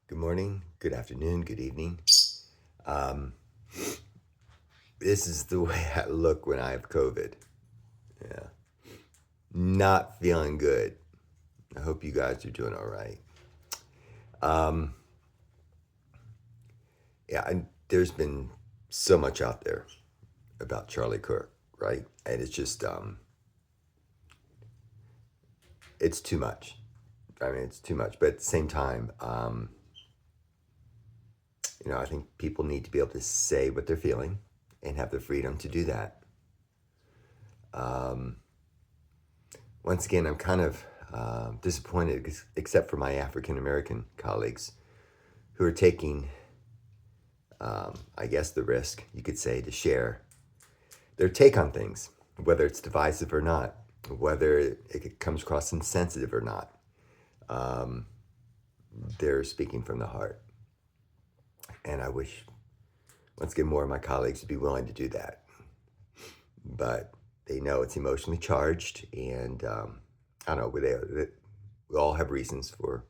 Good morning, good afternoon, good evening. Um, this is the way I look when I have COVID. Yeah. Not feeling good. I hope you guys are doing all right. Um, there's been so much out there about Charlie Kirk, right? And it's just, it's too much. I mean, it's too much. But at the same time, I think people need to be able to say what they're feeling and have the freedom to do that. Um, Once again, I'm kind of disappointed, except for my African American colleagues who are taking, I guess, the risk, you could say, to share their take on things, whether it's divisive or not, whether it comes across insensitive or not. Um, they're speaking from the heart. And I wish, once again, more of my colleagues would be willing to do that. But they know it's emotionally charged, and I don't know, we all have reasons for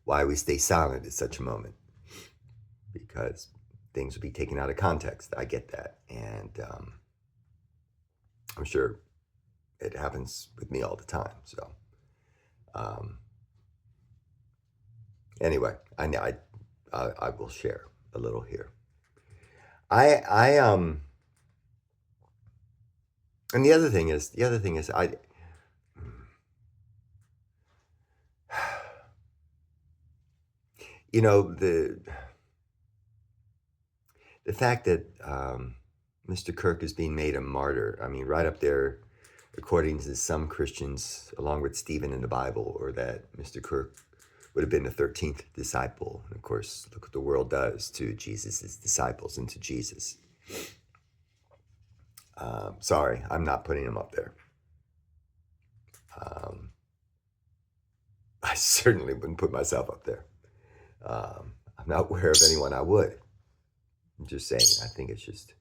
why we stay silent at such a moment, because things will be taken out of context. I get that. And I'm sure it happens with me all the time. So, um, anyway, I will share a little here. And the other thing is, you know, the fact that Mr. Kirk is being made a martyr, I mean, right up there, according to some Christians, along with Stephen in the Bible, or that Mr. Kirk would have been the 13th disciple. And of course, look what the world does to Jesus' disciples and to Jesus. Sorry, I'm not putting him up there. I certainly wouldn't put myself up there. I'm not aware of anyone I would. I'm just saying, I think it's just,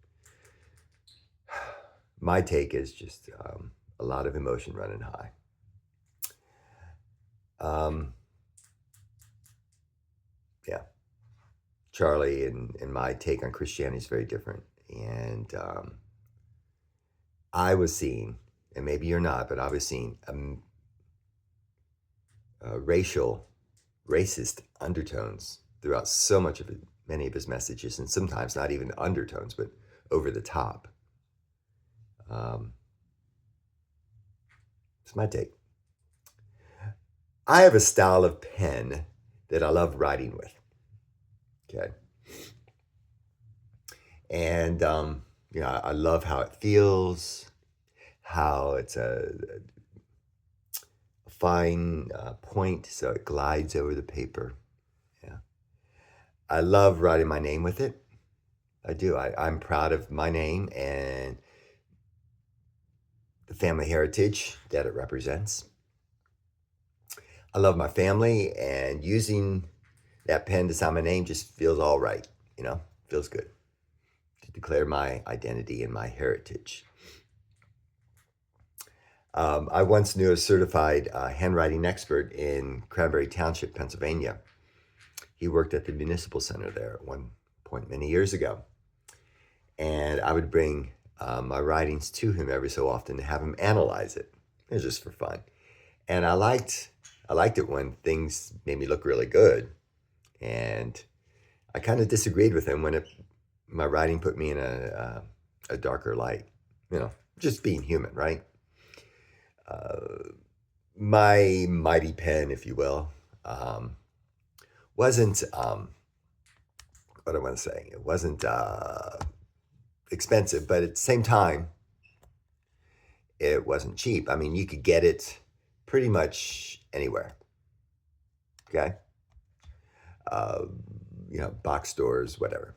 my take is just a lot of emotion running high. Yeah. Charlie and my take on Christianity is very different. And I was seeing, and maybe you're not, but I was seeing racist undertones throughout so much of it, many of his messages, and sometimes not even undertones, but over the top. It's my take. I have a style of pen that I love writing with. Okay. And, I love how it feels, how it's a fine point, so it glides over the paper. Yeah. I love writing my name with it. I do. I'm proud of my name and the family heritage that it represents. I love my family, and using that pen to sign my name just feels all right, feels good to declare my identity and my heritage. I once knew a certified handwriting expert in Cranberry Township, Pennsylvania. He worked at the municipal center there at one point many years ago. And I would bring my writings to him every so often to have him analyze it. It was just for fun. And I liked it when things made me look really good. And I kind of disagreed with him when my writing put me in a darker light. Just being human, right? My mighty pen, if you will, wasn't, what I want to say, it wasn't expensive, but at the same time, it wasn't cheap. I mean, you could get it pretty much anywhere. Okay. Box stores, whatever.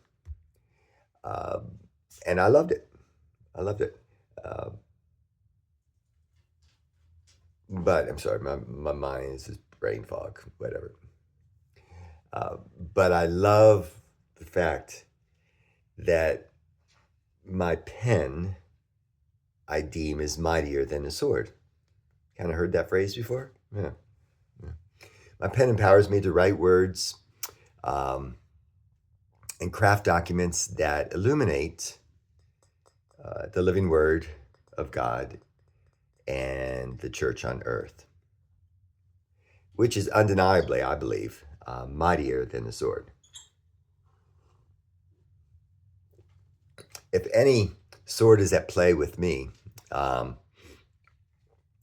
And I loved it. I loved it. But I'm sorry, my mind is just brain fog, whatever. But I love the fact that my pen, I deem, is mightier than a sword. Kind of heard that phrase before? Yeah. My pen empowers me to write words um, and craft documents that illuminate the living word of God and the church on earth, which is undeniably, I believe, mightier than the sword. If any sword is at play with me, it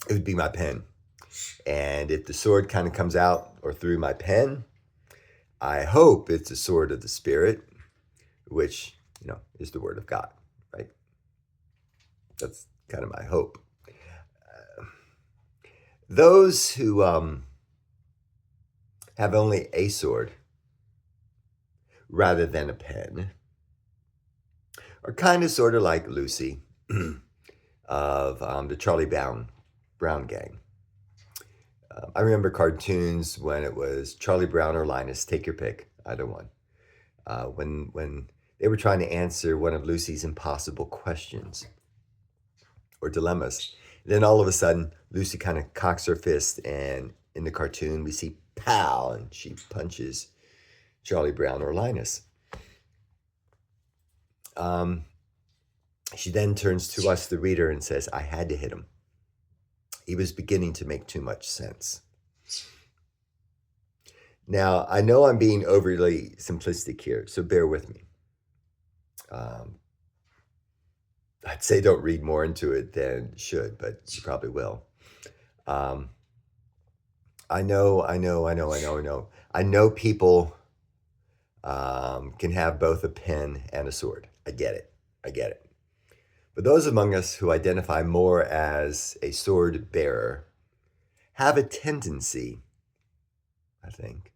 would be my pen. And if the sword kind of comes out or through my pen, I hope it's a sword of the Spirit, which, is the word of God, right? That's kind of my hope. Those who have only a sword rather than a pen are kind of sort of like Lucy of the Charlie Brown gang. I remember cartoons when it was Charlie Brown or Linus, take your pick, either one. When they were trying to answer one of Lucy's impossible questions or dilemmas. Then all of a sudden, Lucy kind of cocks her fist, and in the cartoon, we see pow, and she punches Charlie Brown or Linus. She then turns to us, the reader, and says, I had to hit him. He was beginning to make too much sense. Now, I know I'm being overly simplistic here, so bear with me. I'd say don't read more into it than should, but you probably will. I know people can have both a pen and a sword. I get it. But those among us who identify more as a sword bearer have a tendency, I think,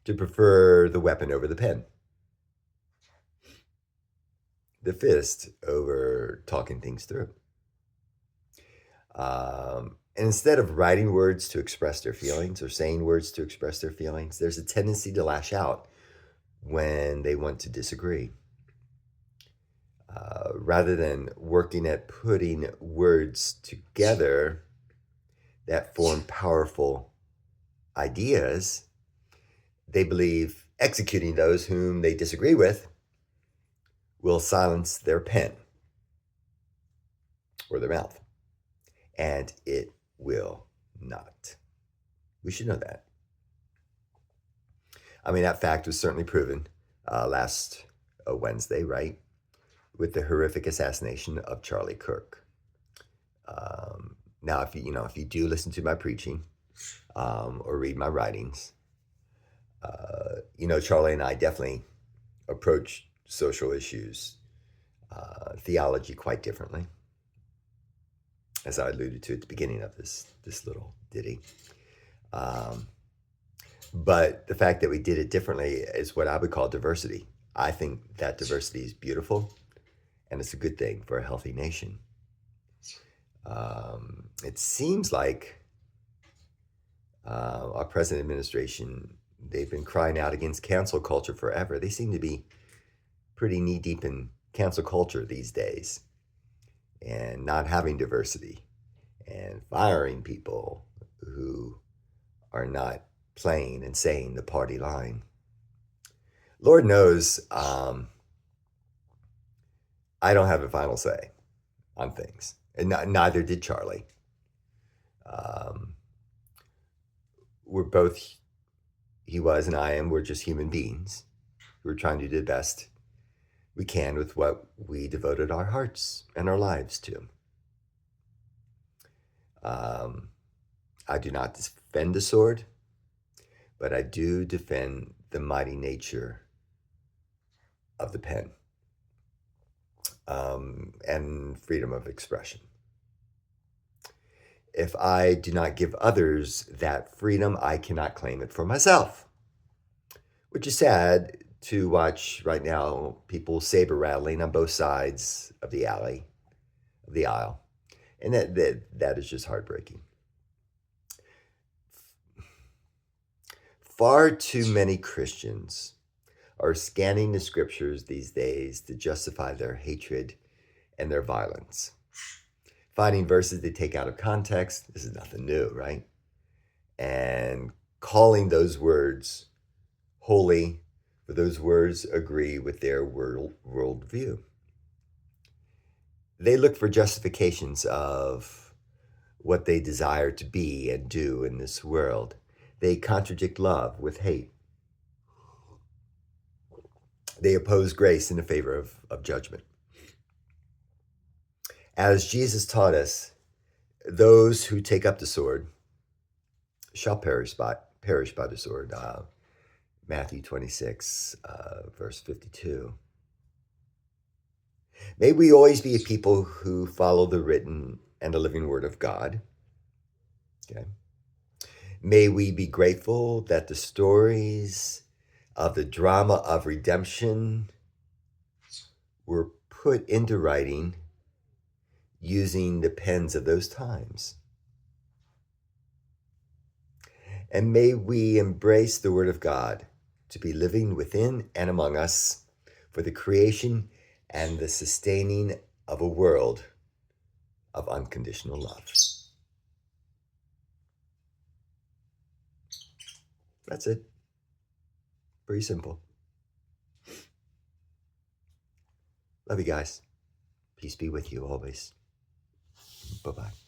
to prefer the weapon over the pen. The fist over talking things through. And instead of writing words to express their feelings or saying words to express their feelings, there's a tendency to lash out when they want to disagree. Rather than working at putting words together that form powerful ideas, they believe executing those whom they disagree with will silence their pen or their mouth. And it will not. We should know that. I mean, that fact was certainly proven last Wednesday, right? With the horrific assassination of Charlie Kirk. Now, if you do listen to my preaching or read my writings, Charlie and I definitely approach social issues, theology quite differently, as I alluded to at the beginning of this little ditty. But the fact that we did it differently is what I would call diversity. I think that diversity is beautiful, and it's a good thing for a healthy nation. It seems like our present administration, they've been crying out against cancel culture forever. They seem to be pretty knee-deep in cancel culture these days, and not having diversity, and firing people who are not playing and saying the party line. Lord knows I don't have a final say on things, and neither did Charlie. We're both, he was and I am, we're just human beings who are trying to do the best we can with what we devoted our hearts and our lives to. I do not defend the sword, but I do defend the mighty nature of the pen and freedom of expression. If I do not give others that freedom, I cannot claim it for myself, which is sad to watch right now people saber rattling on both sides of the aisle. And that is just heartbreaking. Far too many Christians are scanning the scriptures these days to justify their hatred and their violence. Finding verses they take out of context, this is nothing new, right? And calling those words holy for those words agree with their worldview. They look for justifications of what they desire to be and do in this world. They contradict love with hate. They oppose grace in the favor of judgment. As Jesus taught us, those who take up the sword shall perish by the sword. Matthew 26, verse 52. May we always be a people who follow the written and the living word of God. Okay. May we be grateful that the stories of the drama of redemption were put into writing using the pens of those times. And may we embrace the word of God to be living within and among us for the creation and the sustaining of a world of unconditional love. That's it. Very simple. Love you guys. Peace be with you always. Bye-bye.